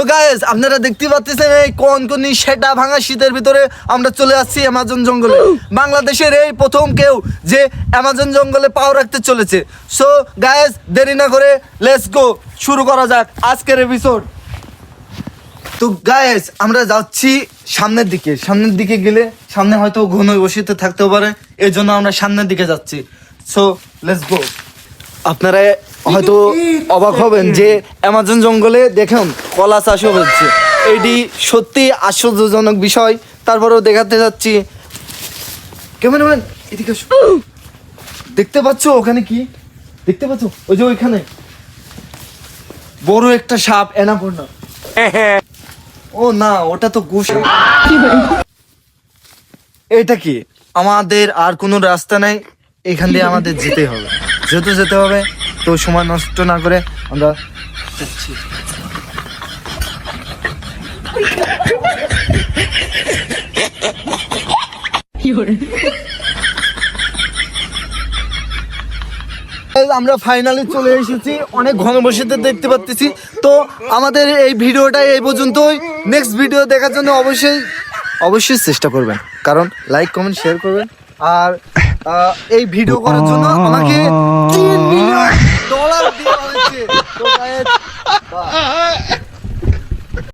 Guys আপনারা দেখতে পাচ্ছেন এই কনকনি সেটা ভাঙা শীতের ভিতরে আমরা চলে আসছি অ্যামাজন জঙ্গলে। বাংলাদেশের এই প্রথম কেউ যে অ্যামাজন জঙ্গলে পাও রাখতে চলেছে। সো গাইস দেরি না করে লেটস গো, শুরু করা যাক আজকের এপিসোড। তো গাইস আমরা যাচ্ছি সামনের দিকে গেলে সামনে হয়তো ঘন বসিতে থাকতেও পারে, এই জন্য আমরা সামনের দিকে যাচ্ছি। So let's go. আপনারা হয়তো অবাক হবেন যে অ্যামাজন জঙ্গলে দেখুন কলা চাষও হচ্ছে, এটি সত্যি আশ্চর্যজনক বিষয়। তারপরেও দেখাতে যাচ্ছি। ক্যামেরাম্যান এদিকে আসো। দেখতে পাচ্ছ ওখানে কি দেখতে পাচ্ছ? ওই যে ওইখানে বড় একটা সাপ, অ্যানাকোন্ডা। ও না, ওটা তো গোসা। এটা কি? আমাদের আর কোনো রাস্তা নাই, এখান দিয়ে আমাদের যেতে হবে। যেতে হবে তো সময় নষ্ট না করে আমরা যাচ্ছি। আমরা ফাইনালি চলে এসেছি, অনেক ঘনবসতিতে দেখতে পাচ্ছি। তো আমাদের এই ভিডিওটা এই পর্যন্তই। নেক্সট ভিডিও দেখার জন্য অবশ্যই চেষ্টা করবেন, কারণ লাইক কমেন্ট শেয়ার করবেন। আর এই ভিডিও করার জন্য আমাকে $3 মিলিয়ন দেওয়া হয়েছে। তো